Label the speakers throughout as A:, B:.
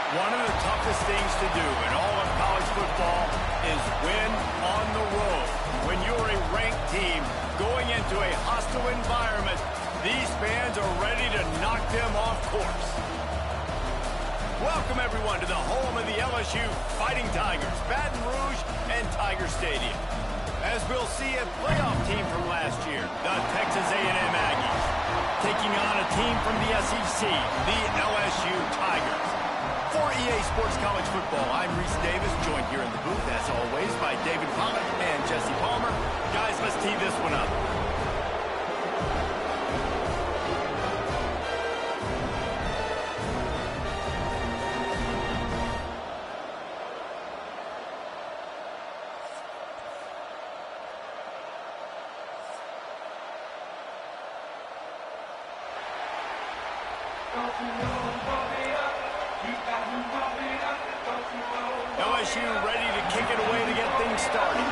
A: One of the toughest things to do in all of college football is win on the road. When you're a ranked team going into a hostile environment, these fans are ready to knock them off course. Welcome, everyone, to the home of the LSU Fighting Tigers, Baton Rouge and Tiger Stadium. As we'll see, a playoff team from last year, the Texas A&M Aggies, taking on a team from the SEC, the LSU Tigers. For EA Sports College Football, I'm Reese Davis, joined here in the booth, as always, by David Pollock and Jesse Palmer. Guys, let's tee this one up. LSU ready to kick it away to get things started.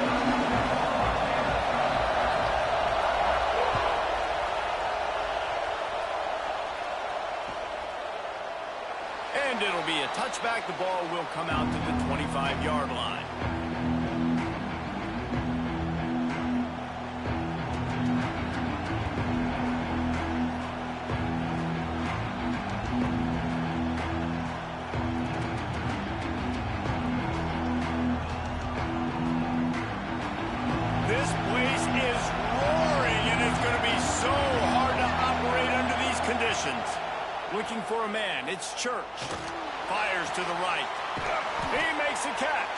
A: And it'll be a touchback. The ball will come out to the 25-yard line. This place is roaring, and it's going to be so hard to operate under these conditions. Looking for a man, it's Church. Fires to the right. He makes a catch.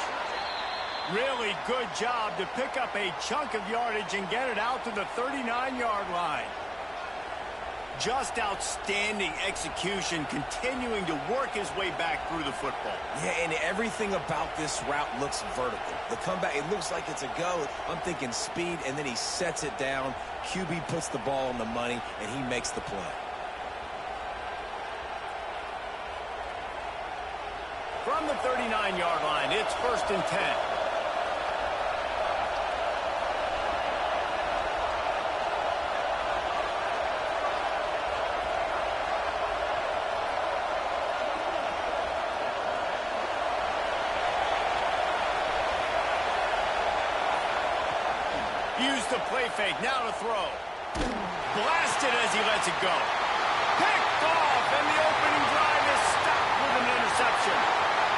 A: Really good job to pick up a chunk of yardage and get it out to the 39-yard line. Just outstanding execution, continuing to work his way back through the football.
B: Yeah, and everything about this route looks vertical. The comeback, it looks like it's a go. I'm thinking speed, and then he sets it down. QB puts the ball on the money, and he makes the play.
A: From the 39-yard line, it's 1st and 10. Use the play fake, now to throw. Blasted as he lets it go. Picked off, and the opening drive is stopped with an interception.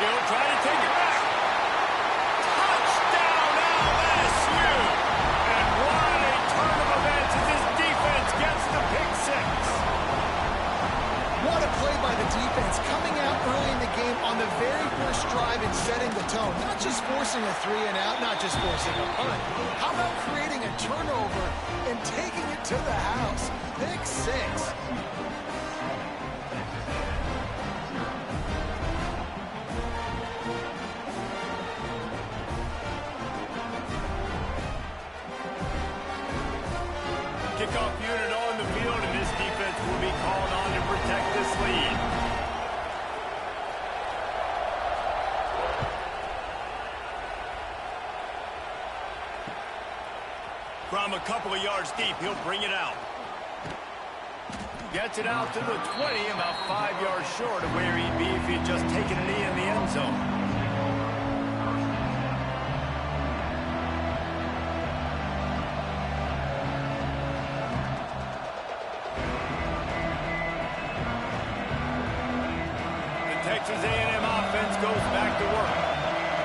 A: He'll try to take it back. Touchdown, LSU! And what a turn of events as his defense gets the pick six.
C: What a play by the defense, coming out early in the game on the very first drive and setting the tone. Not just forcing a 3-and-out, not just forcing a punt. How about creating a turnover and taking it to the house? Pick six.
A: Kickoff unit on the field, and this defense will be called on to protect this lead. From a couple of yards deep, he'll bring it out. Gets it out to the 20, about 5 yards short of where he'd be if he'd just taken a knee in the end zone. Texas A&M offense goes back to work.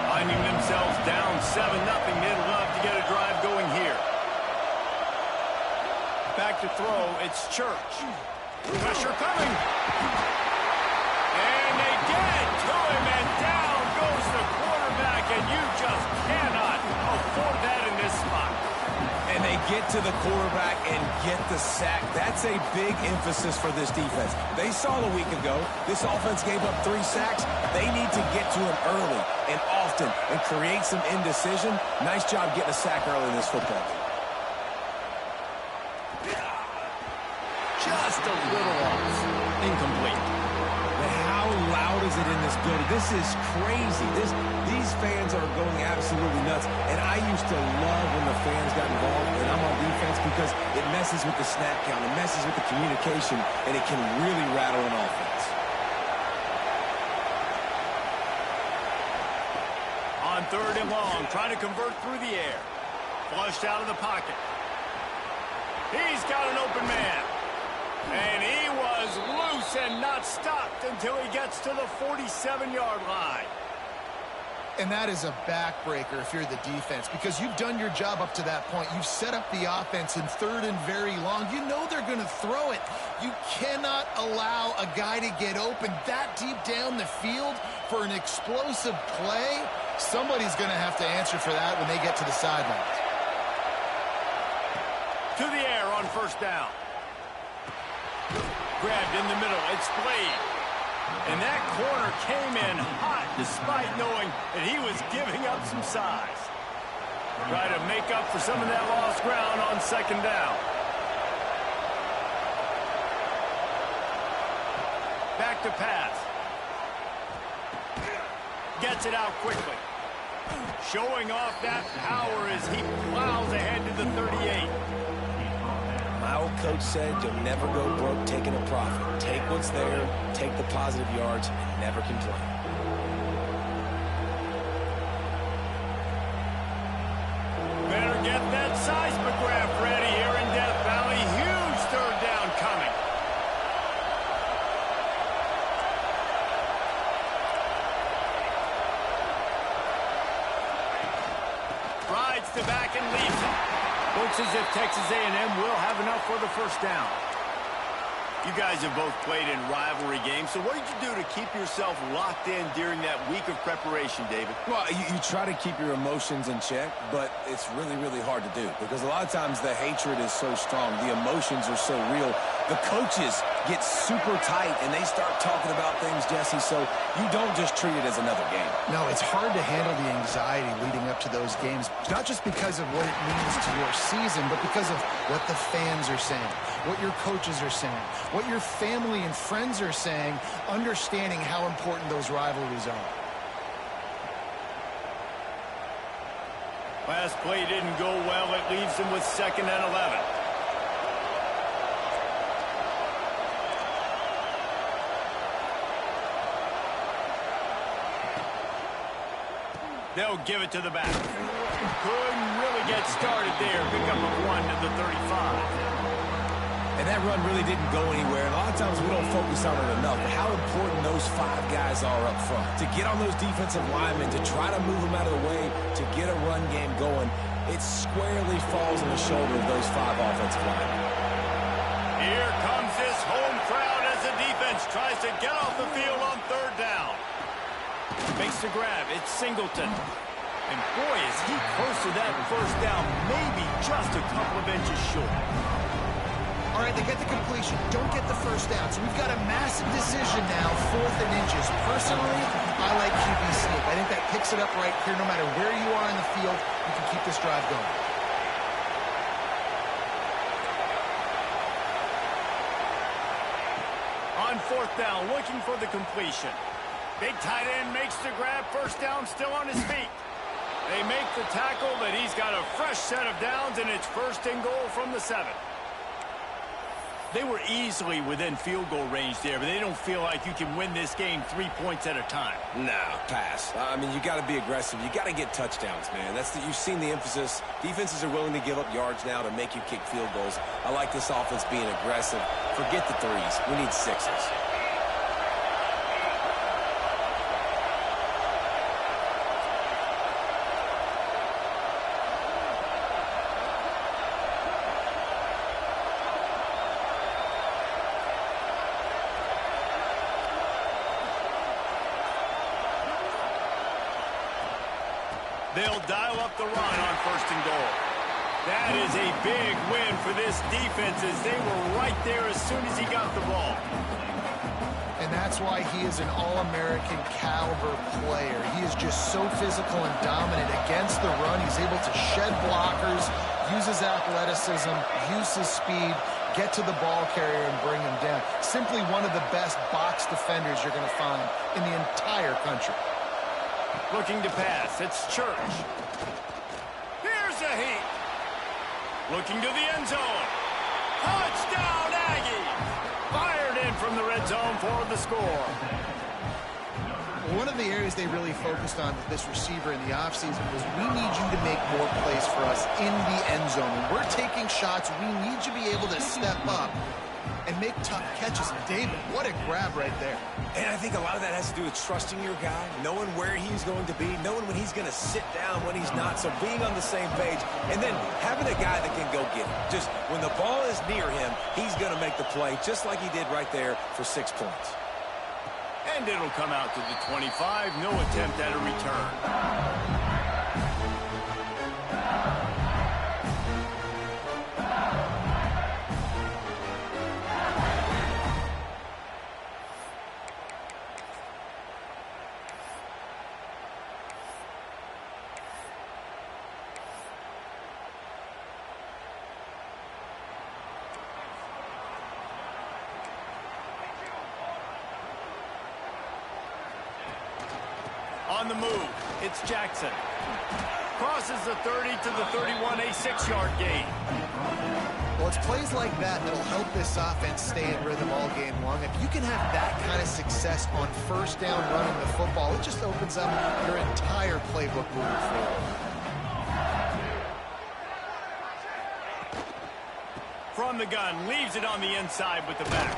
A: Finding themselves down 7-0, they'd love to get a drive going here. Back to throw, it's Church. Pressure coming. And they get to him, and down goes the quarterback, and you just cannot afford that in this spot.
B: And they get to the quarterback and get the sack. That's a big emphasis for this defense. They saw a week ago, this offense gave up 3 sacks. They need to get to him early and often and create some indecision. Nice job getting a sack early in this football game.
A: Just a little off. Incomplete.
B: But how loud is it in this building? This is crazy. These fans are going absolutely nuts. And I used to love when the fans got involved, and I'm on defense, because it messes with the snap count, it messes with the communication, and it can really rattle an offense.
A: On 3rd and long, trying to convert through the air. Flushed out of the pocket. He's got an open man. And he was loose and not stopped until he gets to the 47-yard line.
C: And that is a backbreaker if you're the defense, because you've done your job up to that point. You've set up the offense in 3rd and very long. You know they're going to throw it. You cannot allow a guy to get open that deep down the field for an explosive play. Somebody's going to have to answer for that when they get to the sidelines.
A: To the air on 1st down. Grabbed in the middle. It's Blade. And that corner came in hot despite knowing that he was giving up some size. Try to make up for some of that lost ground on 2nd down. Back to pass. Gets it out quickly. Showing off that power as he plows ahead to the 38.
B: My old coach said you'll never go broke taking a profit. Take what's there, take the positive yards, and never complain.
A: Better get that seismograph ready here in Death Valley. Huge 3rd down coming. Rides the back and leaves it. Looks as if Texas A&M will have enough for the 1st down. You guys have both played in rivalry games, so what did you do to keep yourself locked in during that week of preparation, David?
B: Well, you try to keep your emotions in check, but it's really, really hard to do because a lot of times the hatred is so strong. The emotions are so real. The coaches get super tight, and they start talking about things, Jesse, so you don't just treat it as another game.
C: No, it's hard to handle the anxiety leading up to those games, not just because of what it means to your season, but because of what the fans are saying, what your coaches are saying, what your family and friends are saying, understanding how important those rivalries are.
A: Last play didn't go well. It leaves them with 2nd and 11. They'll give it to the back. Couldn't really get started there. Pick up a 1 to the 35.
B: And that run really didn't go anywhere. And a lot of times we don't focus on it enough. But how important those 5 guys are up front. To get on those defensive linemen, to try to move them out of the way, to get a run game going, it squarely falls on the shoulder of those 5 offensive linemen.
A: Here comes this home crowd as the defense tries to get off the field on 3rd down. Makes the grab. It's Singleton. And boy, is he close to that 1st down, maybe just a couple of inches short.
C: All right, they get the completion, don't get the 1st down. So we've got a massive decision now, 4th and inches. Personally, I like QB sneak. I think that picks it up right here. No matter where you are in the field, you can keep this drive going.
A: On 4th down, looking for the completion. Big tight end makes the grab. 1st down, still on his feet. They make the tackle, but he's got a fresh set of downs, and it's 1st and goal from the 7. They were easily within field goal range there, but they don't feel like you can win this game 3 points at a time.
B: No, pass. I mean, you got to be aggressive. You got to get touchdowns, man. You've seen the emphasis. Defenses are willing to give up yards now to make you kick field goals. I like this offense being aggressive. Forget the 3s. We need 6s.
A: They'll dial up the run on 1st and goal. That is a big win for this defense as they were right there as soon as he got the ball.
C: And that's why he is an All-American caliber player. He is just so physical and dominant against the run. He's able to shed blockers, use his athleticism, use his speed, get to the ball carrier and bring him down. Simply one of the best box defenders you're going to find in the entire country.
A: Looking to pass. It's Church. Here's a heat. Looking to the end zone. Touchdown, Aggies! Fired in from the red zone for the score.
C: One of the areas they really focused on with this receiver in the offseason was we need you to make more plays for us in the end zone. When we're taking shots, we need you to be able to step up and make tough catches. And David, what a grab right there.
B: And I think a lot of that has to do with trusting your guy, knowing where he's going to be, knowing when he's going to sit down, when he's not. So being on the same page, and then having a guy that can go get it. Just when the ball is near him, he's going to make the play, just like he did right there for 6 points.
A: And it'll come out to the 25. No attempt at a return. On the move, it's Jackson. Crosses the 30 to the 31, a 6-yard gain.
C: Well, it's plays like that that'll help this offense stay in rhythm all game long. If you can have that kind of success on first down running the football, it just opens up your entire playbook moving forward.
A: From the gun, leaves it on the inside with the back.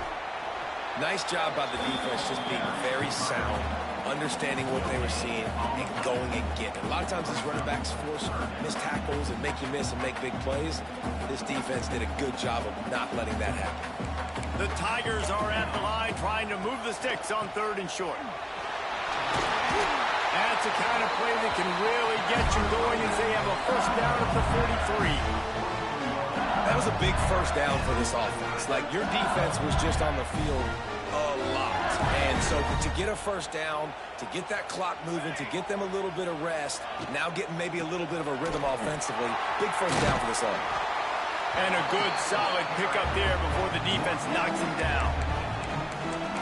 B: Nice job by the defense, just being very sound, understanding what they were seeing, and going and getting it. A lot of times these running backs force missed tackles and make you miss and make big plays. This defense did a good job of not letting that happen.
A: The Tigers are at the line trying to move the sticks on 3rd and short. That's the kind of play that can really get you going as they have a first down at the 43.
B: That was a big first down for this offense. Like, your defense was just on the field a lot. And so to get a first down, to get that clock moving, to get them a little bit of rest, now getting maybe a little bit of a rhythm offensively, big first down for this offense.
A: And a good, solid pickup there before the defense knocks him down.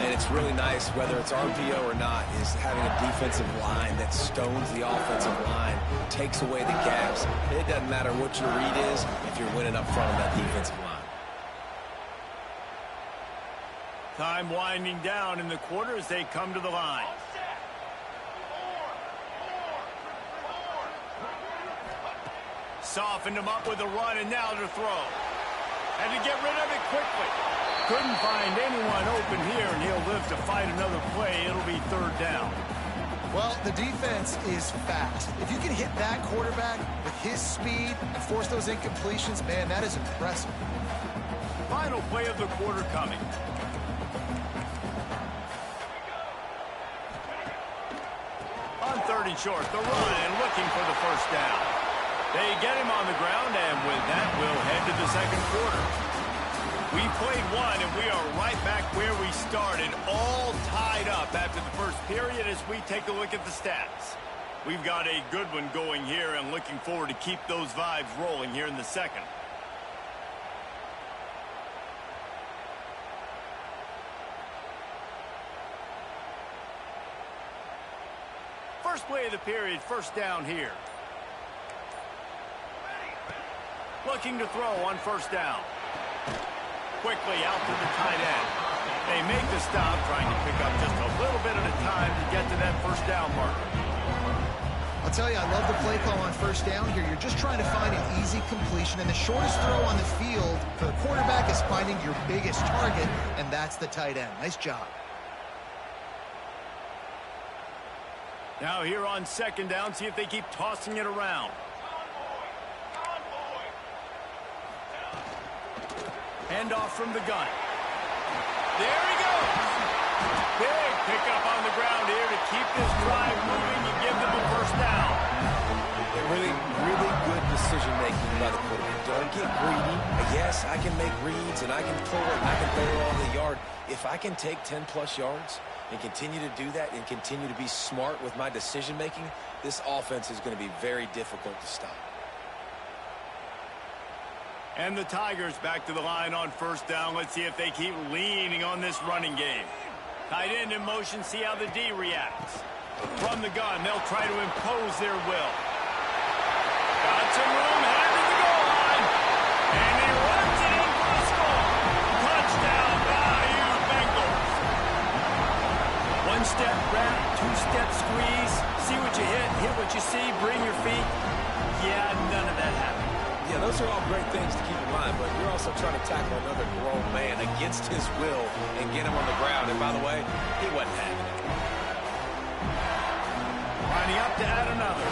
B: And it's really nice, whether it's RPO or not, is having a defensive line that stones the offensive line, takes away the gaps. It doesn't matter what your read is if you're winning up front of that defensive line.
A: Time winding down in the quarter as they come to the line. Softened him up with a run, and now to throw. Had to get rid of it quickly. Couldn't find anyone open here, and he'll live to fight another play. It'll be 3rd down.
C: Well, the defense is fast. If you can hit that quarterback with his speed and force those incompletions, man, that is impressive.
A: Final play of the quarter coming. On 3rd and short, the run, and looking for the first down. They get him on the ground, and with that, we'll head to the 2nd quarter. We played one, and we are right back where we started, all tied up after the first period as we take a look at the stats. We've got a good one going here, and looking forward to keep those vibes rolling here in the 2nd. First play of the period, first down here. Looking to throw on first down. Quickly out to the tight end. They make the stop, trying to pick up just a little bit at a time to get to that first down marker.
C: I'll tell you, I love the play call on first down here. You're just trying to find an easy completion, and the shortest throw on the field for the quarterback is finding your biggest target, and that's the tight end. Nice job.
A: Now here on 2nd down, see if they keep tossing it around. Handoff from the gun. There he goes. Big pickup on the ground here to keep this drive moving and give them a first down.
B: Really good decision-making by the quarterback. Don't get greedy. Yes, I can make reads, and I can pull it, and I can throw it on the yard. If I can take 10-plus yards and continue to do that and continue to be smart with my decision-making, this offense is going to be very difficult to stop.
A: And the Tigers back to the line on first down. Let's see if they keep leaning on this running game. Tight end in motion, see how the D reacts. From the gun, they'll try to impose their will. Got some room, headed to the goal line. And he runs it in for the score. Touchdown, Bayou Bengals. One two-step wrap, two-step squeeze. See what you hit what you see, bring your feet. Yeah, none of that happened.
B: Yeah, those are all great things to keep in mind, but you're also trying to tackle another grown man against his will and get him on the ground. And by the way, he wasn't having it.
A: Lining up to add another.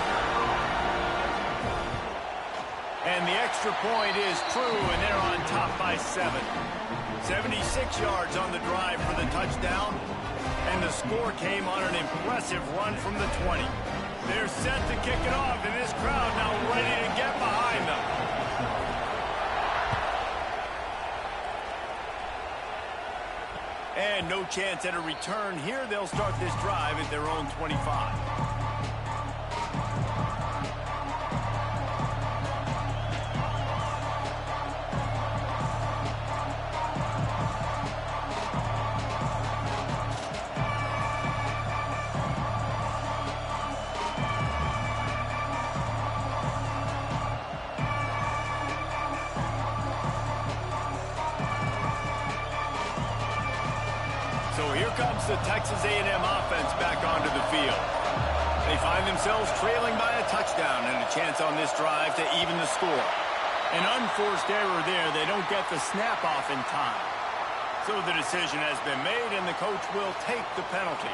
A: And the extra point is true, and they're on top by 7. 76 yards on the drive for the touchdown, and the score came on an impressive run from the 20. They're set to kick it off, and this crowd now ready to get behind them. And no chance at a return here. They'll start this drive at their own 25. So here comes the Texas A&M offense back onto the field. They find themselves trailing by a touchdown and a chance on this drive to even the score. An unforced error there. They don't get the snap off in time. So the decision has been made, and the coach will take the penalty.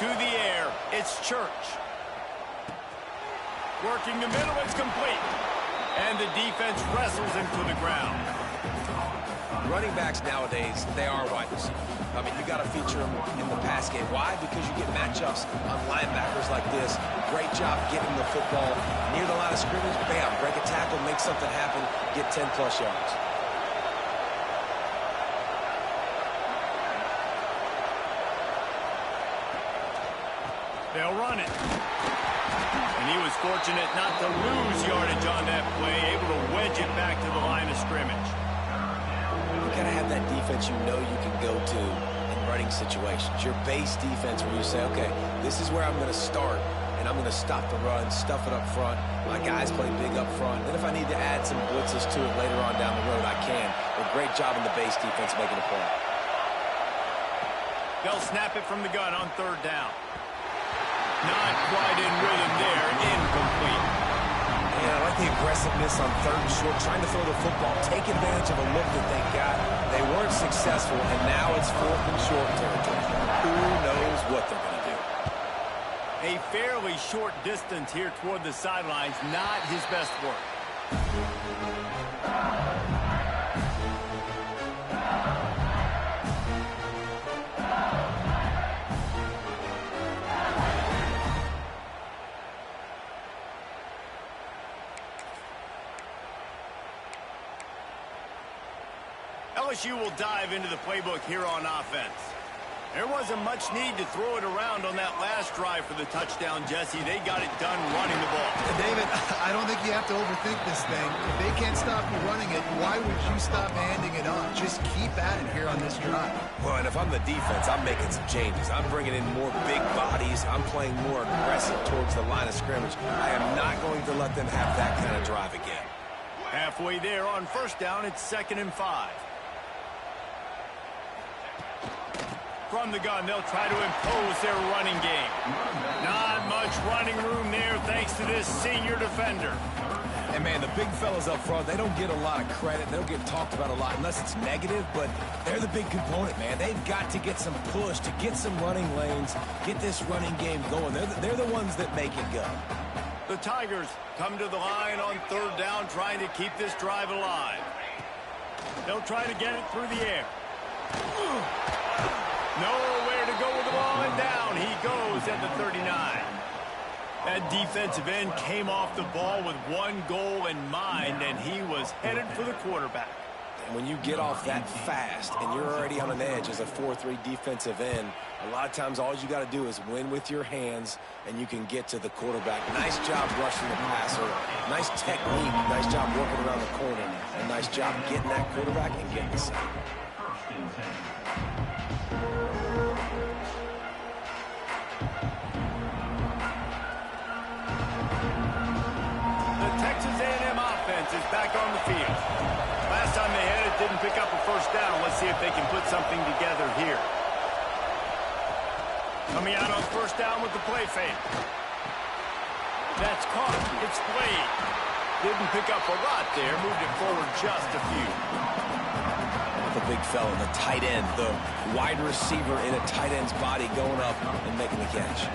A: To the air, it's Church. Working the middle, it's complete. And the defense wrestles him to the ground.
B: Running backs nowadays, they are wide receivers. I mean, you got to feature them in the pass game. Why? Because you get matchups on linebackers like this. Great job getting the football near the line of scrimmage. Bam, break a tackle, make something happen, get 10-plus yards.
A: They'll run it. And he was fortunate not to lose yardage on that play, able to wedge it back to the line of scrimmage.
B: You got to have that defense you know you can go to in running situations. Your base defense where you say, okay, this is where I'm going to start, and I'm going to stop the run, stuff it up front. My guys play big up front. Then if I need to add some blitzes to it later on down the road, I can. But great job in the base defense making a play.
A: They'll snap it from the gun on 3rd down. Not quite in rhythm there, incomplete.
B: Yeah, I like the aggressiveness on 3rd and short, trying to throw the football, take advantage of a look that they got. They weren't successful, and now it's 4th and short territory. Who knows what they're going to do?
A: A fairly short distance here toward the sidelines, not his best work. LSU will dive into the playbook here on offense. There wasn't much need to throw it around on that last drive for the touchdown, Jesse. They got it done running the ball.
C: David, I don't think you have to overthink this thing. If they can't stop you running it, why would you stop handing it off? Just keep at it here on this drive.
B: Well, and if I'm the defense, I'm making some changes. I'm bringing in more big bodies. I'm playing more aggressive towards the line of scrimmage. I am not going to let them have that kind of drive again.
A: Halfway there on 1st down, it's 2nd and 5. From the gun, they'll try to impose their running game. Not much running room there thanks to this senior defender.
B: And, man, the big fellas up front, they don't get a lot of credit. They don't get talked about a lot unless it's negative, but they're the big component, man. They've got to get some push, to get some running lanes, get this running game going. They're the ones that make it go.
A: The Tigers come to the line on 3rd down, trying to keep this drive alive. They'll try to get it through the air. Nowhere to go with the ball, and down he goes at the 39. That defensive end came off the ball with one goal in mind, and he was headed for the quarterback.
B: And when you get off that fast and you're already on an edge as a 4-3 defensive end, a lot of times all you got to do is win with your hands, and you can get to the quarterback. Nice job rushing the passer. Nice technique. Nice job working around the corner. And nice job getting that quarterback and getting the sack.
A: first down. Let's see if they can put something together here. Coming out on first down with the play fake. That's caught. It's played. Didn't pick up a lot there. Moved it forward just a few.
B: The big fella, the tight end, the wide receiver in a tight end's body going up and making the catch.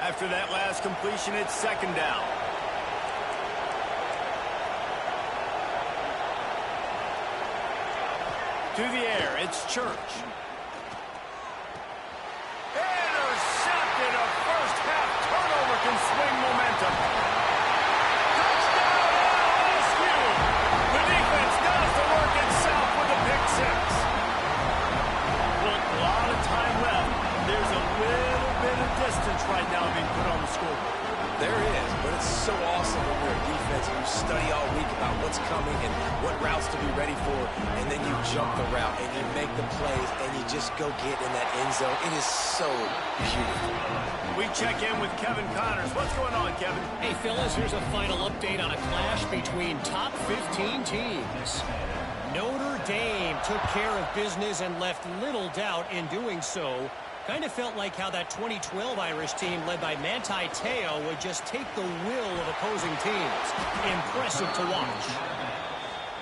A: After that last completion, it's second down. To the air, it's Church. Intercepted. A first-half turnover can swing momentum. Touchdown, LSU. The defense does the work itself with a pick six. Look, a lot of time left. There's a little bit of distance right now being put on the scoreboard.
B: There is, but it's so awesome when you're a defense and you study all week about what's coming and what routes to be ready for, and then you jump the route and you make the plays and you just go get in that end zone. It is so beautiful.
A: We check in with Kevin Connors. What's going on, Kevin?
D: Hey, fellas, here's a final update on a clash between top 15 teams. Notre Dame took care of business and left little doubt in doing so. Kind of felt like how that 2012 Irish team led by Manti Te'o would just take the will of opposing teams. Impressive to watch.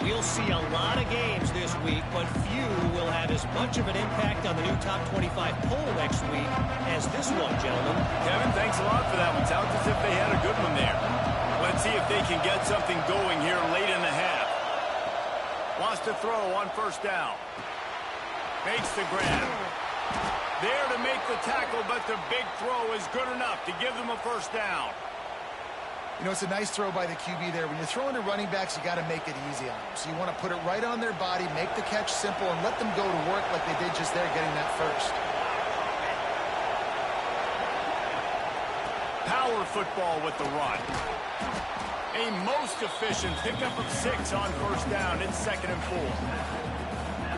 D: We'll see a lot of games this week, but few will have as much of an impact on the new top 25 poll next week as this one, gentlemen.
A: Kevin, thanks a lot for that one. Sounds as if they had a good one there. Let's see if they can get something going here late in the half. Wants to throw on first down. Makes the grab. There to make the tackle, but the big throw is good enough to give them a first down.
C: You know, it's a nice throw by the QB there. When you're throwing to running backs, you got to make it easy on them. So you want to put it right on their body, make the catch simple, and let them go to work like they did just there, getting that first.
A: Power football with the run. A most efficient pickup of 6 on first down. It's 2nd and 4.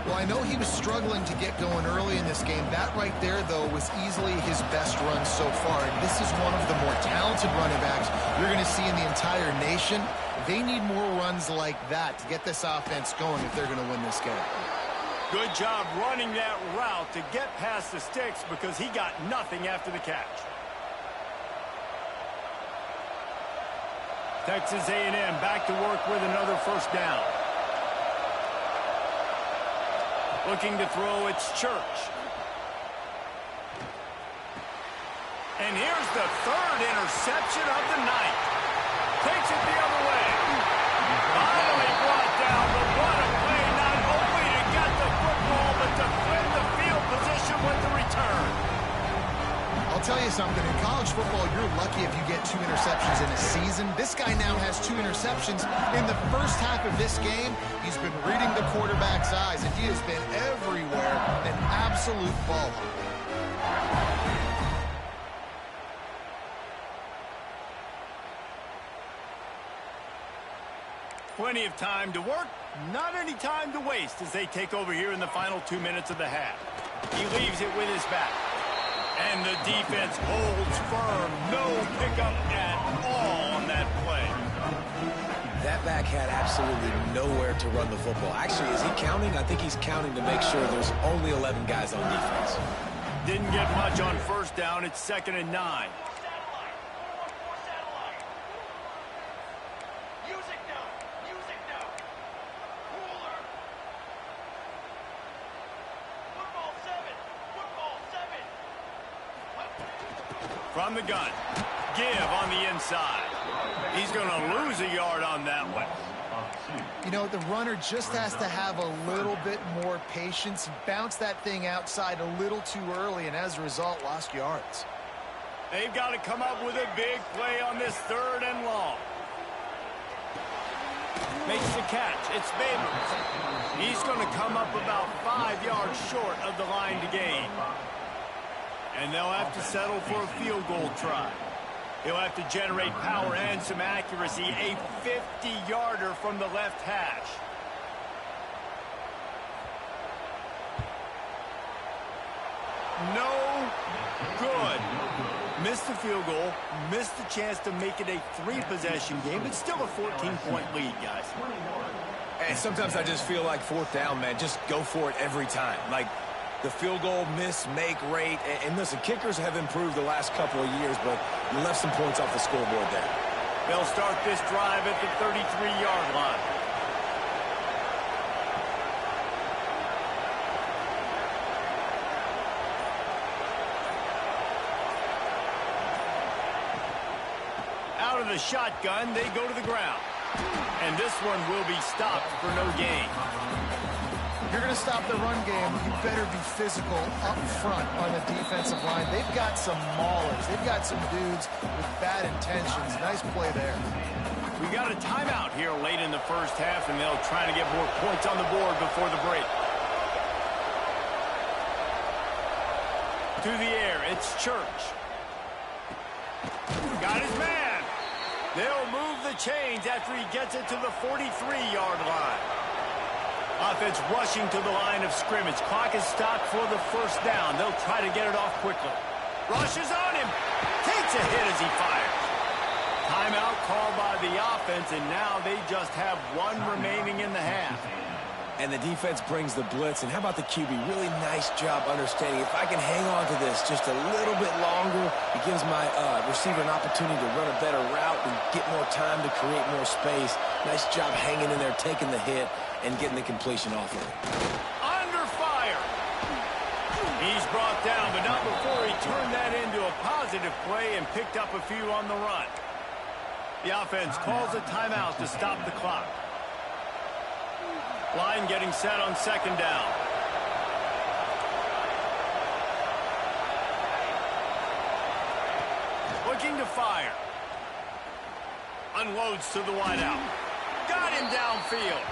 C: Well, I know he was struggling to get going early in this game. That right there, though, was easily his best run so far. And this is one of the more talented running backs you're going to see in the entire nation. They need more runs like that to get this offense going if they're going to win this game.
A: Good job running that route to get past the sticks because he got nothing after the catch. Texas A&M back to work with another first down. Looking to throw, it's Church. And here's the 3rd interception of the night. Takes it the other way. Finally brought down, but what a play, not only to get the football, but to win the field position with the return.
C: I'll tell you something. In college football, you're lucky if you get 2 interceptions in a season. This guy now has 2 interceptions. In the first half of this game, he's been reading the quarterback's eyes, and he has been everywhere, an absolute ball hawk.
A: Plenty of time to work, not any time to waste as they take over here in the final 2 minutes of the half. He leaves it with his back. And the defense holds firm. No pickup at all on that play.
B: That back had absolutely nowhere to run the football. Actually, is he counting? I think he's counting to make sure there's only 11 guys on defense.
A: Didn't get much on first down. It's 2nd and 9. From the gun. Give on the inside. He's going to lose a yard on that one.
C: You know, the runner just has to have a little bit more patience. He bounced that thing outside a little too early, and as a result, lost yards.
A: They've got to come up with a big play on this 3rd and long. Makes the catch. It's Babers. He's going to come up about 5 yards short of the line to gain. And they'll have to settle for a field goal try. He'll have to generate power and some accuracy. A 50-yarder from the left hash. No good. Missed the field goal, missed the chance to make it a 3-possession game. It's still a 14-point lead, guys.
B: And sometimes I just feel like fourth down, man, just go for it every time. Like the field goal miss-make rate. And listen, kickers have improved the last couple of years, but you left some points off the scoreboard there.
A: They'll start this drive at the 33-yard line. Out of the shotgun, they go to the ground. And this one will be stopped for no gain.
C: If you're going to stop the run game, you better be physical up front on the defensive line. They've got some maulers. They've got some dudes with bad intentions. Nice play there.
A: We got a timeout here late in the first half, and they'll try to get more points on the board before the break. To the air, it's Church. Got his man. They'll move the chains after he gets it to the 43-yard line. Offense rushing to the line of scrimmage. Clock is stopped for the first down. They'll try to get it off quickly. Rushes on him. Takes a hit as he fires. Timeout called by the offense, and now they just have one remaining in the half.
B: And the defense brings the blitz. And how about the QB? Really nice job understanding. If I can hang on to this just a little bit longer, it gives my receiver an opportunity to run a better route and get more time to create more space. Nice job hanging in there, taking the hit, and getting the completion off of it.
A: Under fire. He's brought down, but not before he turned that into a positive play and picked up a few on the run. The offense calls a timeout to stop the clock. Line getting set on second down. Looking to fire. Unloads to the wideout. Got him downfield.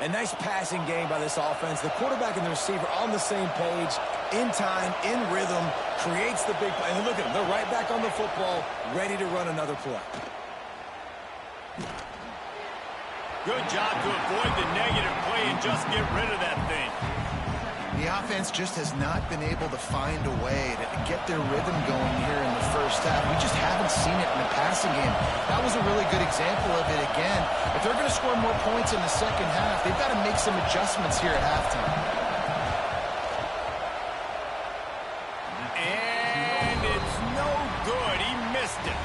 B: A nice passing game by this offense. The quarterback and the receiver on the same page, in time, in rhythm, creates the big play. And look at them. They're right back on the football, ready to run another play.
A: Good job to avoid the negative play and just get rid of that thing.
C: The offense just has not been able to find a way to get their rhythm going here in the first half. We just haven't seen it in the passing game. That was a really good example of it again. If they're going to score more points in the second half, they've got to make some adjustments here at halftime.
A: And it's no good. He missed it.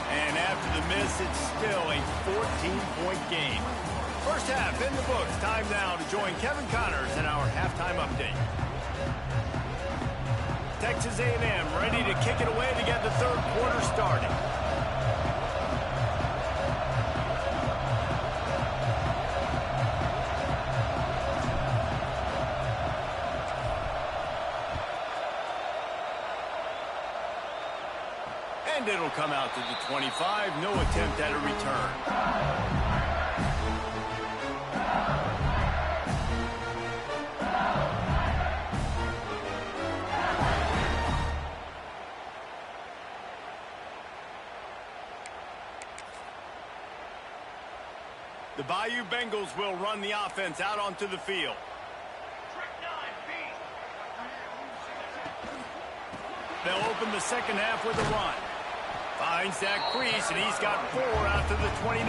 A: And after the miss, it's still a 14-point game. First half in the books. Time now to join Kevin Connors in our halftime update. Texas A&M ready to kick it away to get the third quarter started. And it'll come out to the 25. No attempt at a return. The Bayou Bengals will run the offense out onto the field. They'll open the second half with a run. Finds that crease, and he's got 4 out to the 29.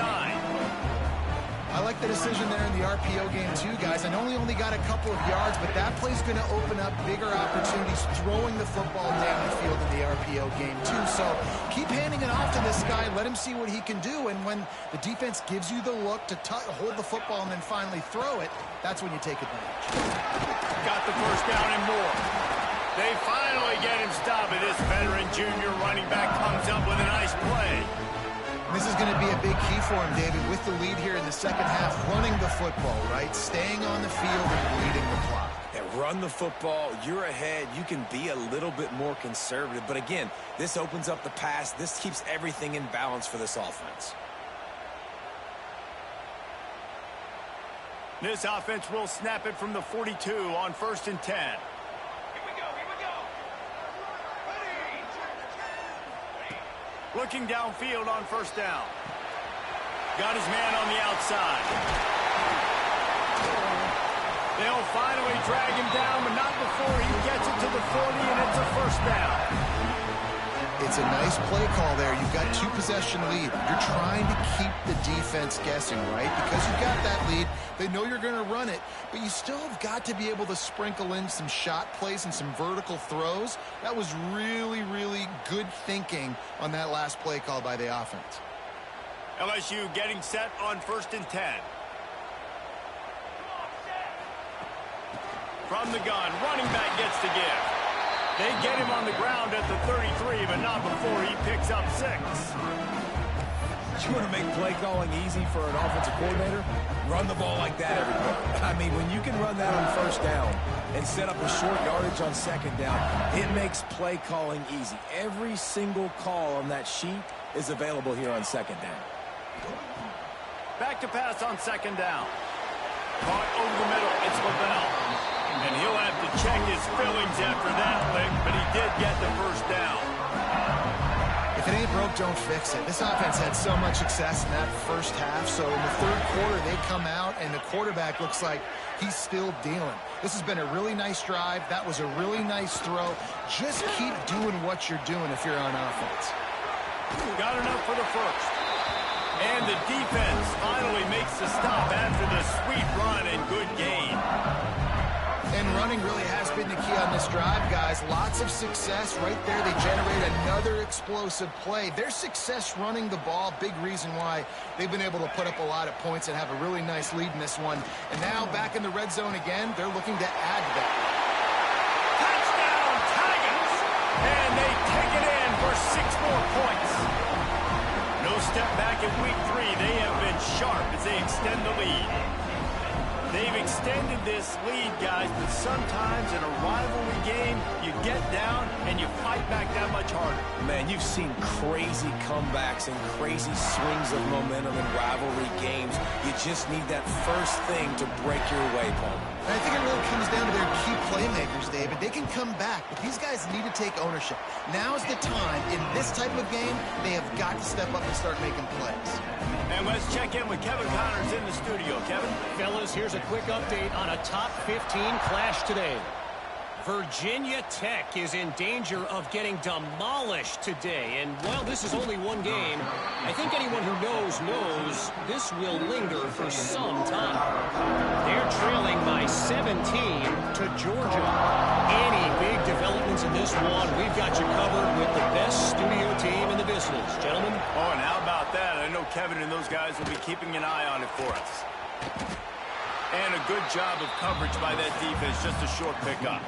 C: I like the decision there in the RPO game too, guys. I know he only got a couple of yards, but that play's going to open up bigger opportunities throwing the football down the field in the RPO game too. So keep handing it off to this guy. Let him see what he can do. And when the defense gives you the look to hold the football and then finally throw it, that's when you take advantage.
A: Got the first down and more. They finally get him stopped, and this veteran junior running back comes up with a nice play.
C: This is going to be a big key for him, David, with the lead here in the second half, running the football, right? Staying on the field and bleeding the clock.
B: Yeah, run the football. You're ahead. You can be a little bit more conservative. But again, this opens up the pass. This keeps everything in balance for this offense.
A: This offense will snap it from the 42 on 1st and 10. Looking downfield on first down. Got his man on the outside. They'll finally drag him down, but not before he gets it to the 40, and it's a first down.
C: It's a nice play call there. You've got 2-possession lead. You're trying to keep the defense guessing, right? Because you've got that lead. They know you're going to run it, but you still have got to be able to sprinkle in some shot plays and some vertical throws. That was really, really good thinking on that last play call by the offense.
A: LSU getting set on 1st and 10. From the gun, running back gets the give. They get him on the ground at the 33, but not before he picks up 6.
B: You want to make play calling easy for an offensive coordinator? Run the ball like that every play. I mean, when you can run that on 1st down and set up a short yardage on 2nd down, it makes play calling easy. Every single call on that sheet is available here on 2nd down.
A: Back to pass on 2nd down. Caught over the middle. It's LaBelle. And he'll have to check his fillings after that lick, but he did get the first down.
C: If it ain't broke, don't fix it. This offense had so much success in that first half, so in the 3rd quarter, they come out, and the quarterback looks like he's still dealing. This has been a really nice drive. That was a really nice throw. Just keep doing what you're doing if you're on offense.
A: Got enough for the first. And the defense finally makes the stop after the sweet run and good gain.
C: And running really has been the key on this drive, guys. Lots of success right there. They generate another explosive play. Their success running the ball, big reason why they've been able to put up a lot of points and have a really nice lead in this one. And now back in the red zone again, they're looking to add to that.
A: Touchdown, Tigers! And they take it in for 6 more points. No step back in week 3. They have been sharp as they extend the lead. They've extended this lead, guys, but sometimes in a rivalry game, you get down and you fight back that much harder.
B: Man, you've seen crazy comebacks and crazy swings of momentum in rivalry games. You just need that first thing to break your way, Paul.
C: And I think it really comes down to their key playmakers, David. They can come back, but these guys need to take ownership. Now's the time. In this type of game, they have got to step up and start making plays.
A: And let's check in with Kevin Connors in the studio. Kevin?
D: Fellas, here's a quick update on a top 15 clash today. Virginia Tech is in danger of getting demolished today. And while this is only one game, I think anyone who knows this will linger for some time. They're trailing by 17 to Georgia. Any big developments in this one, we've got you covered with the best studio team in the business. Gentlemen?
A: Oh, and how about that? I know Kevin and those guys will be keeping an eye on it for us. And a good job of coverage by that defense, just a short pickup.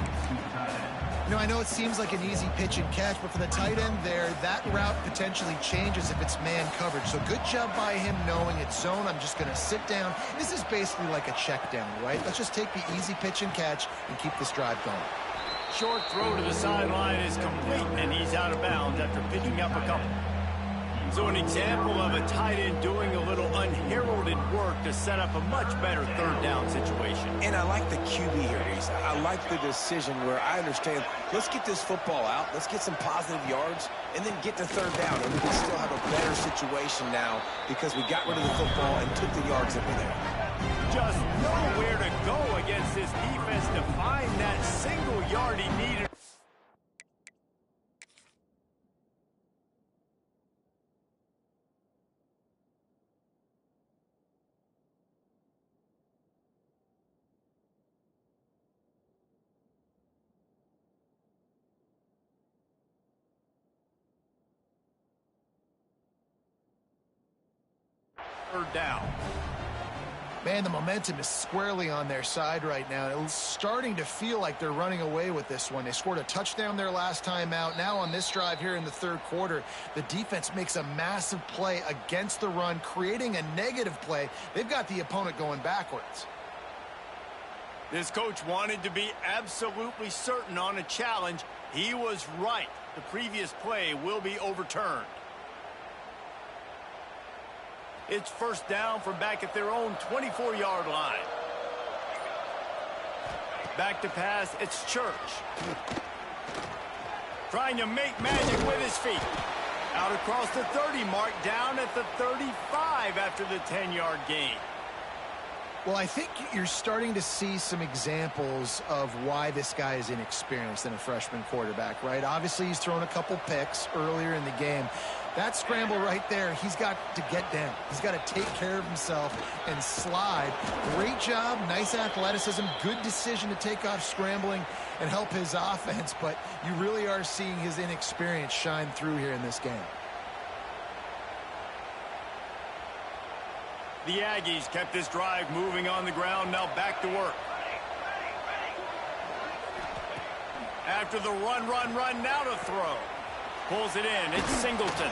C: You know, I know it seems like an easy pitch and catch, but for the tight end there, that route potentially changes if it's man coverage. So good job by him knowing it's zone. I'm just going to sit down. This is basically like a check down, right? Let's just take the easy pitch and catch and keep this drive going.
A: Short throw to the sideline is complete, and he's out of bounds after picking up a couple. So an example of a tight end doing a little unheralded work to set up a much better 3rd down situation.
B: And I like the QB here, Reese. I like the decision where I understand, let's get this football out, let's get some positive yards, and then get to 3rd down, and we can still have a better situation now because we got rid of the football and took the yards that were there.
A: Just nowhere to go against this defense to find that single yard he needed. Third down.
C: Man, the momentum is squarely on their side right now. It's starting to feel like they're running away with this one. They scored a touchdown their last time out. Now on this drive here in the 3rd quarter, the defense makes a massive play against the run, creating a negative play. They've got the opponent going backwards.
A: This coach wanted to be absolutely certain on a challenge. He was right. The previous play will be overturned. It's first down from back at their own 24-yard line. Back to pass, it's Church. Trying to make magic with his feet. Out across the 30 mark, down at the 35 after the 10-yard gain.
C: Well, I think you're starting to see some examples of why this guy is inexperienced in a freshman quarterback, right? Obviously, he's thrown a couple picks earlier in the game. That scramble right there, he's got to get down. He's got to take care of himself and slide. Great job, nice athleticism, good decision to take off scrambling and help his offense, but you really are seeing his inexperience shine through here in this game.
A: The Aggies kept this drive moving on the ground, now back to work. After the run, now to throw. Pulls it in, it's Singleton.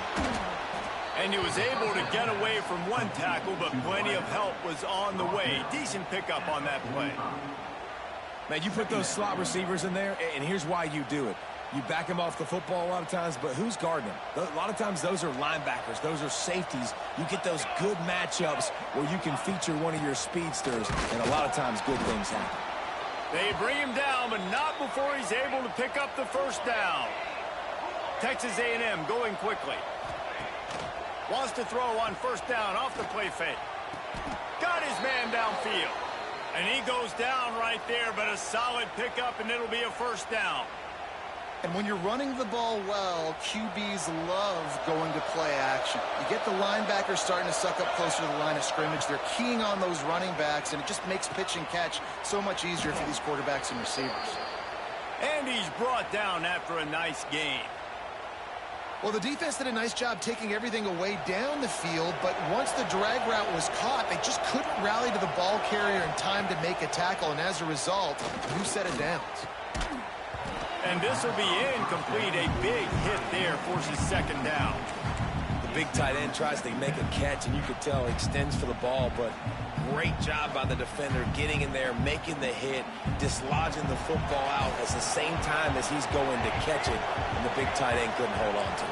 A: And he was able to get away from one tackle, but plenty of help was on the way. Decent pickup on that play.
B: Man, you put those slot receivers in there, and here's why you do it. You back them off the football a lot of times, but who's guarding them? A lot of times those are linebackers. Those are safeties. You get those good matchups where you can feature one of your speedsters, and a lot of times good things happen.
A: They bring him down, but not before he's able to pick up the first down. Texas A&M going quickly. Wants to throw on first down off the play fake. Got his man downfield. And he goes down right there, but a solid pickup, and it'll be a first down.
C: And when you're running the ball well, QBs love going to play action. You get the linebackers starting to suck up closer to the line of scrimmage. They're keying on those running backs, and it just makes pitch and catch so much easier for these quarterbacks and receivers.
A: And he's brought down after a nice gain.
C: Well, the defense did a nice job taking everything away down the field, but once the drag route was caught, they just couldn't rally to the ball carrier in time to make a tackle, and as a result, new set of downs.
A: And this will be incomplete. A big hit there forces second down.
B: The big tight end tries to make a catch, and you could tell he extends for the ball, but great job by the defender getting in there, making the hit, dislodging the football out at the same time as he's going to catch it, and the big tight end couldn't hold on to it.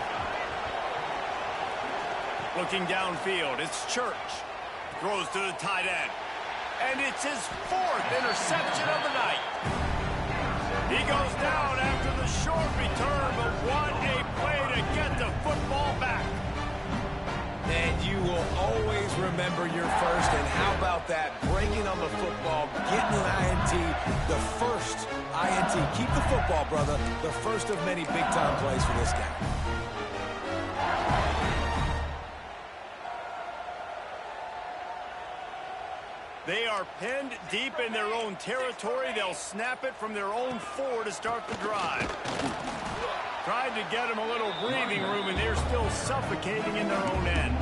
A: Looking downfield, it's Church. Throws to the tight end. And it's his fourth interception of the night. He goes down after the short return, but what a play to get the football back.
B: And you will always remember your first, and how about that? Breaking on the football, getting an INT, the first INT. Keep the football, brother. The first of many big-time plays for this guy.
A: They are pinned deep in their own territory. They'll snap it from their own 4 to start the drive. Tried to get them a little breathing room, and they're still suffocating in their own end.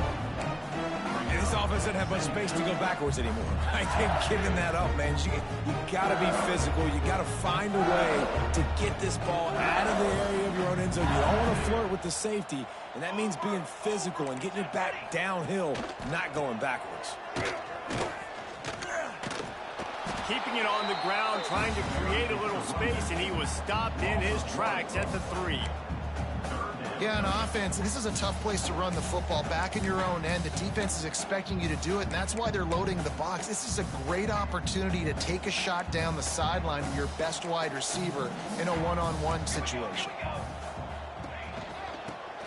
B: And this offense doesn't have much space to go backwards anymore. I ain't giving that up, man. You got to be physical. You got to find a way to get this ball out of the area of your own end zone. You don't want to flirt with the safety, and that means being physical and getting it back downhill, not going backwards.
A: Keeping it on the ground, trying to create a little space, and he was stopped in his tracks at the 3.
C: Yeah, on offense, this is a tough place to run the football. Back in your own end, the defense is expecting you to do it, and that's why they're loading the box. This is a great opportunity to take a shot down the sideline to your best wide receiver in a one-on-one situation.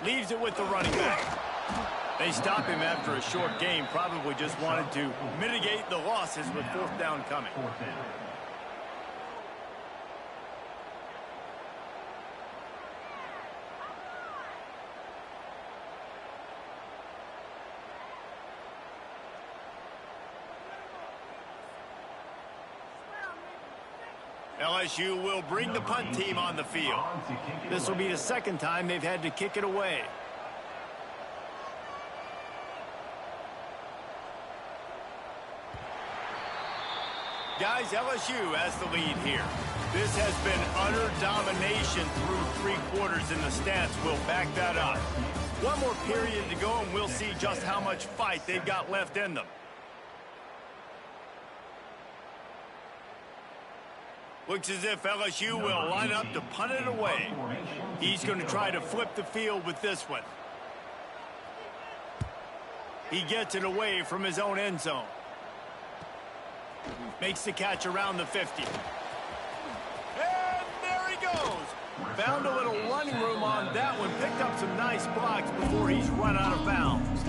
A: Leaves it with the running back. They stop him after a short game, probably just wanted to mitigate the losses with fourth down coming. LSU will bring the punt team on the field. This will be the second time they've had to kick it away. Guys, LSU has the lead here. This has been utter domination through 3 quarters, and the stats will back that up. One more period to go, and we'll see just how much fight they've got left in them. Looks as if LSU will line up to punt it away. He's going to try to flip the field with this one. He gets it away from his own end zone. Makes the catch around the 50. And there he goes. Found a little running room on that one. Picked up some nice blocks before he's run out of bounds.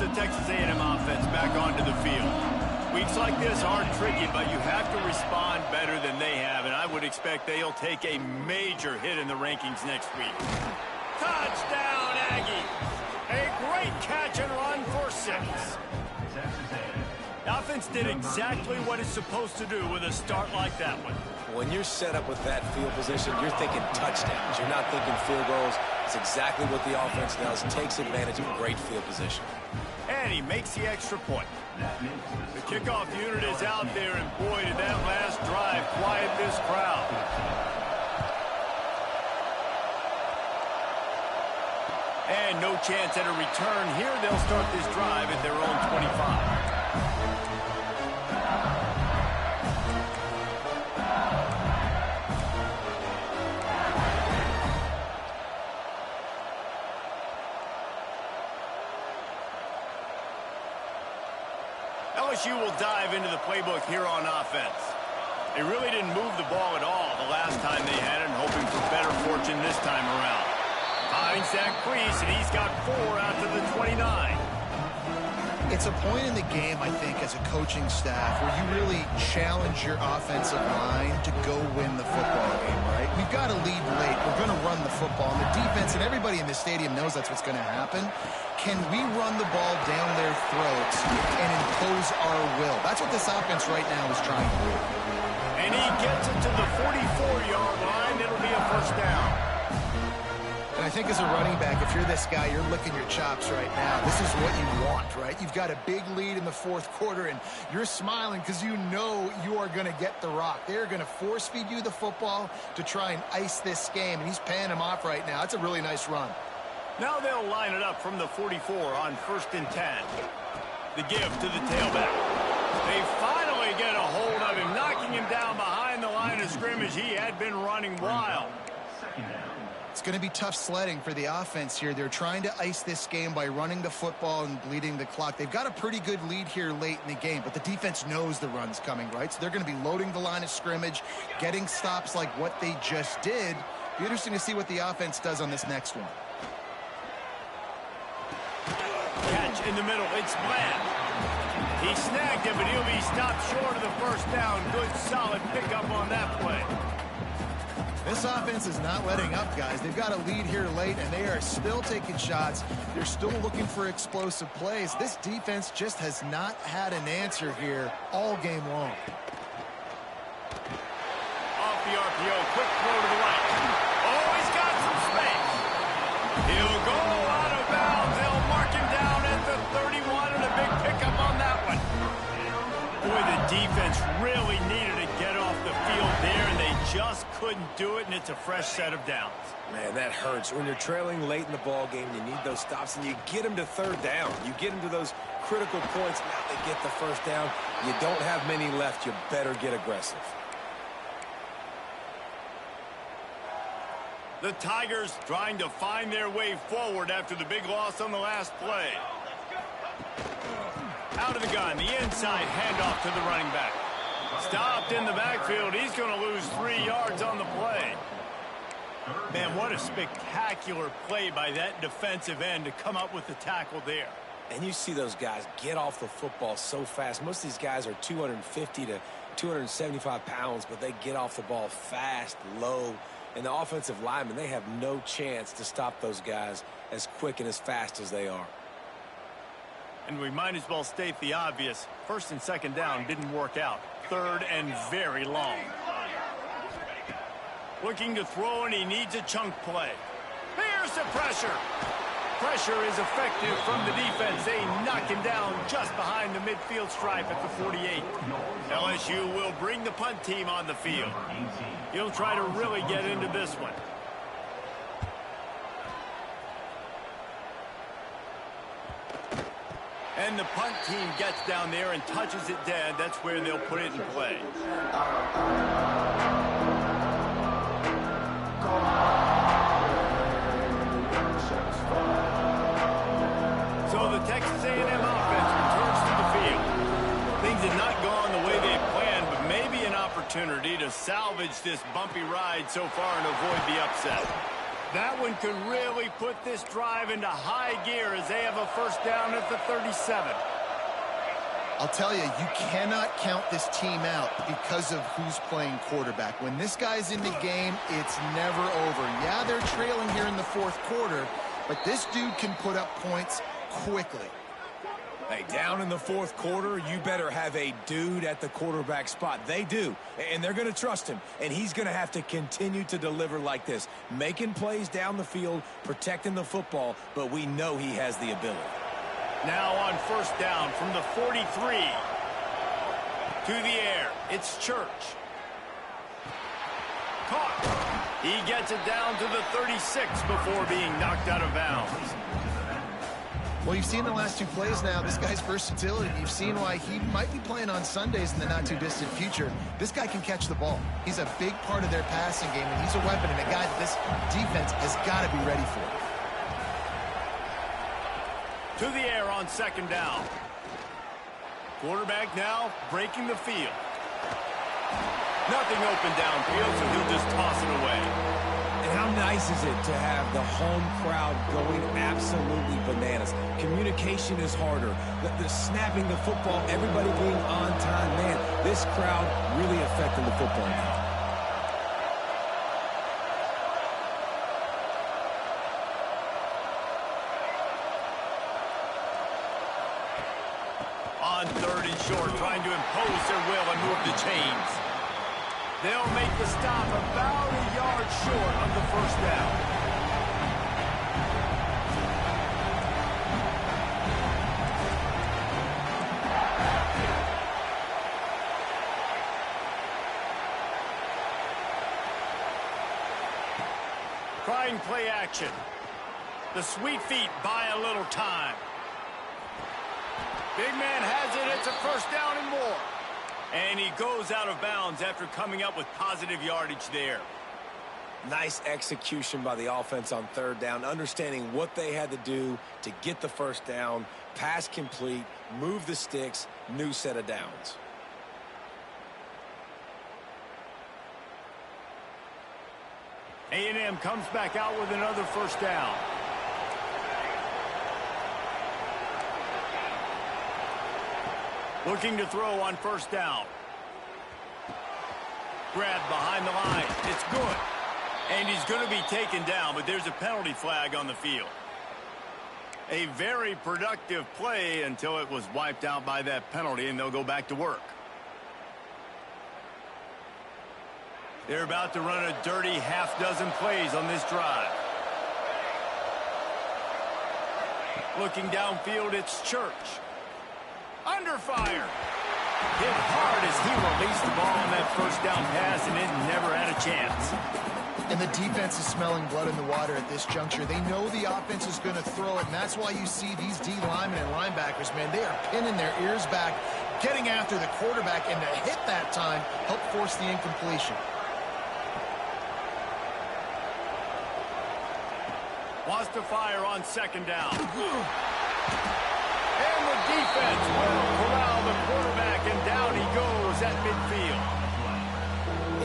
A: the Texas A&M offense back onto the field. Weeks like this are tricky, but you have to respond better than they have, and I would expect they'll take a major hit in the rankings next week. Touchdown, Aggies! A great catch and run for 6. The offense did exactly what it's supposed to do with a start like that one.
B: When you're set up with that field position, you're thinking touchdowns. You're not thinking field goals. It's exactly what the offense does. Takes advantage of great field position.
A: And he makes the extra point. The kickoff unit is out there, and boy, did that last drive quiet this crowd. And no chance at a return here. They'll start this drive at their own 25. LSU will dive into the playbook here on offense. They really didn't move the ball at all the last time they had it, and hoping for better fortune this time around. Finds that crease, and he's got 4 out to the 29.
C: It's a point in the game, I think, as a coaching staff where you really challenge your offensive line to go win the football game, right? We've got to lead late. We're going to run the football. And the defense and everybody in the stadium knows that's what's going to happen. Can we run the ball down their throats and impose our will? That's what this offense right now is trying to do.
A: And he gets it to the 44-yard line. It'll be a first down.
C: And I think as a running back, if you're this guy, you're licking your chops right now. This is what you want, right? You've got a big lead in the 4th quarter, and you're smiling because you know you are going to get the rock. They're going to force-feed you the football to try and ice this game, and he's paying him off right now. That's a really nice run.
A: Now they'll line it up from the 44 on 1st and 10. The give to the tailback. They finally get a hold of him, knocking him down behind the line of scrimmage. He had been running wild.
C: It's going to be tough sledding for the offense here. They're trying to ice this game by running the football and bleeding the clock. They've got a pretty good lead here late in the game, but the defense knows the run's coming, right? So they're going to be loading the line of scrimmage, getting stops like what they just did. Be interesting to see what the offense does on this next one.
A: Catch in the middle. It's Bland. He snagged him, but he'll be stopped short of the first down. Good, solid pickup on that play.
C: This offense is not letting up, guys. They've got a lead here late, and they are still taking shots. They're still looking for explosive plays. This defense just has not had an answer here all game long.
A: Off the RPO, quick throw to the right. Oh, he's got some space. He'll go out of bounds. They'll mark him down at the 31, and a big pickup on that one. Boy, the defense really needed to get off the field there, and they just couldn't do it, and it's a fresh set of downs.
B: Man, that hurts. When you're trailing late in the ball game, you need those stops, and you get them to 3rd down. You get them to those critical points. Now they get the 1st down. You don't have many left. You better get aggressive.
A: The Tigers trying to find their way forward after the big loss on the last play. Out of the gun, the inside handoff to the running back. Stopped in the backfield. He's going to lose 3 yards on the play. Man, what a spectacular play by that defensive end to come up with the tackle there.
B: And you see those guys get off the football so fast. Most of these guys are 250 to 275 pounds, but they get off the ball fast, low. And the offensive linemen, they have no chance to stop those guys as quick and as fast as they are.
A: And we might as well state the obvious. 1st and 2nd down didn't work out. 3rd and very long. Looking to throw, and he needs a chunk play. Here's the pressure. Pressure is effective from the defense. They knock him down just behind the midfield stripe at the 48. LSU will bring the punt team on the field. He'll try to really get into this one. And the punt team gets down there and touches it dead. That's where they'll put it in play. So the Texas A&M offense returns to the field. Things have not gone the way they planned, but maybe an opportunity to salvage this bumpy ride so far and avoid the upset. That one could really put this drive into high gear as they have a first down at the 37.
C: I'll tell you, you cannot count this team out because of who's playing quarterback. When this guy's in the game, it's never over. Yeah, they're trailing here in the fourth quarter, but this dude can put up points quickly.
B: Hey, down in the fourth quarter, you better have a dude at the quarterback spot. They do, and they're going to trust him, and he's going to have to continue to deliver like this, making plays down the field, protecting the football, but we know he has the ability.
A: Now on first down from the 43. To the air, it's Church. Caught. He gets it down to the 36 before being knocked out of bounds.
C: Well, you've seen the last two plays now, this guy's versatility. You've seen why he might be playing on Sundays in the not-too-distant future. This guy can catch the ball. He's a big part of their passing game, and he's a weapon and a guy that this defense has got to be ready for.
A: To the air on second down. Quarterback now breaking the field. Nothing open downfield, so he'll just toss it away.
B: And how nice is it to have the home crowd going absolutely bananas? Communication is harder. The snapping the football, everybody being on time. Man, this crowd really affecting the football game.
A: On third and short, trying to impose their will and move the chains. They'll make the stop about a yard short of the first down. Trying play action. The sweet feet buy a little time. Big man has it. It's a first down and more. And he goes out of bounds after coming up with positive yardage there.
B: Nice execution by the offense on third down, understanding what they had to do to get the first down, pass complete, move the sticks, new set of downs.
A: A&M comes back out with another first down. Looking to throw on first down. Grabbed behind the line. It's good. And he's going to be taken down, but there's a penalty flag on the field. A very productive play until it was wiped out by that penalty, and they'll go back to work. They're about to run a dirty half-dozen plays on this drive. Looking downfield, it's Church. Under fire. Hit hard as he released the ball on that first down pass, and it never had a chance.
C: And the defense is smelling blood in the water at this juncture. They know the offense is going to throw it, and that's why you see these D linemen and linebackers, man, they are pinning their ears back, getting after the quarterback, and to hit that time, help force the incompletion.
A: Wants to fire on second down. And the defense will corral the quarterback, and down he goes at midfield.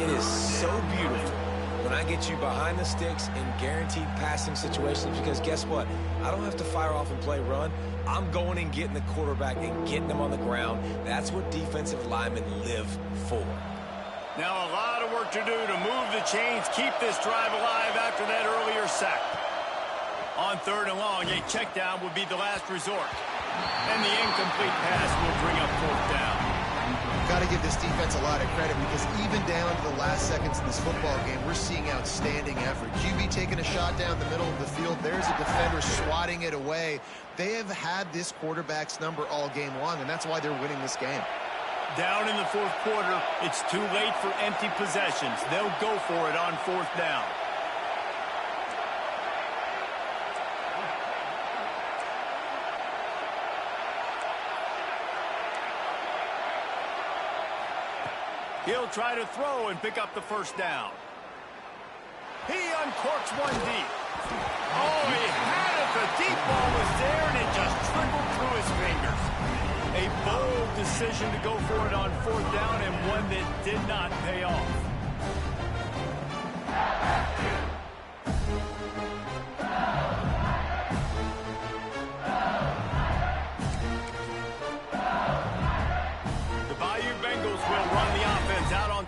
B: It is so beautiful when I get you behind the sticks in guaranteed passing situations, because guess what? I don't have to fire off and play run. I'm going and getting the quarterback and getting them on the ground. That's what defensive linemen live for.
A: Now a lot of work to do to move the chains, keep this drive alive after that earlier sack. On third and long, a check down would be the last resort. And the incomplete pass will bring up fourth down.
C: Got to give this defense a lot of credit, because even down to the last seconds in this football game, we're seeing outstanding effort. QB taking a shot down the middle of the field. There's a defender swatting it away. They have had this quarterback's number all game long, and that's why they're winning this game.
A: Down in the fourth quarter, it's too late for empty possessions. They'll go for it on fourth down. He'll try to throw and pick up the first down. He uncorks one deep. Oh, he had it. The deep ball was there, and it just trickled through his fingers. A bold decision to go for it on fourth down, and one that did not pay off.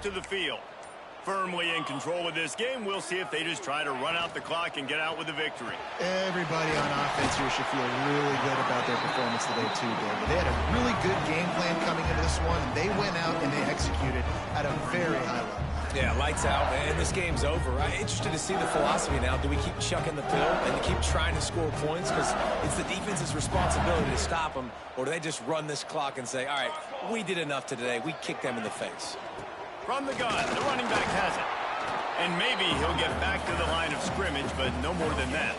A: to the field. Firmly in control of this game. We'll see if they just try to run out the clock and get out with a victory.
C: Everybody on offense here should feel really good about their performance today too, David. They had a really good game plan coming into this one, and they went out and they executed at a very high level.
B: Yeah, lights out, man. This game's over. I'm interested to see the philosophy now. Do we keep chucking the pill and keep trying to score points because it's the defense's responsibility to stop them, or do they just run this clock and say, all right, we did enough today. We kicked them in the face.
A: From the gun, the running back has it. And maybe he'll get back to the line of scrimmage, but no more than that.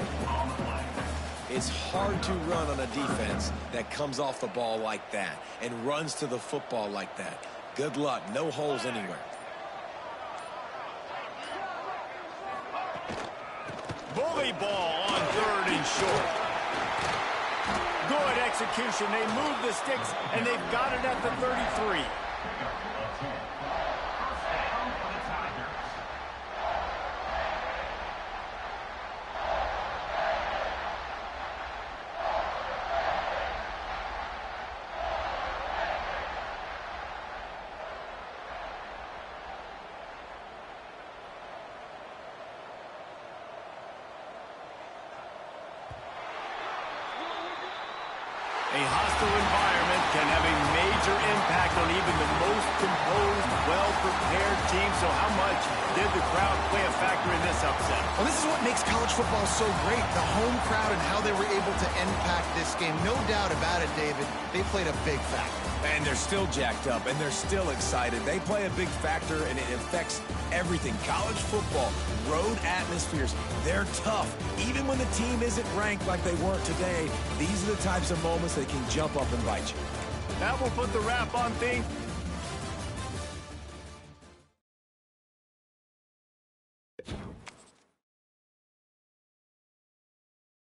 B: It's hard to run on a defense that comes off the ball like that and runs to the football like that. Good luck. No holes anywhere.
A: Bully ball on 3rd and short. Good execution. They move the sticks, and they've got it at the 33. A hostile environment can have a major impact on even the most composed, well-prepared team. So how much did the crowd play a factor in this upset?
C: Well, this is what makes college football so great, the home crowd and how they were able to impact this game. No doubt about it, David. They played a big factor.
B: And they're still jacked up, and they're still excited. They play a big factor, and it affects everything. College football, road atmospheres, they're tough. Even when the team isn't ranked like they weren't today, these are the types of moments that can jump up and bite you.
A: That will put the wrap on things.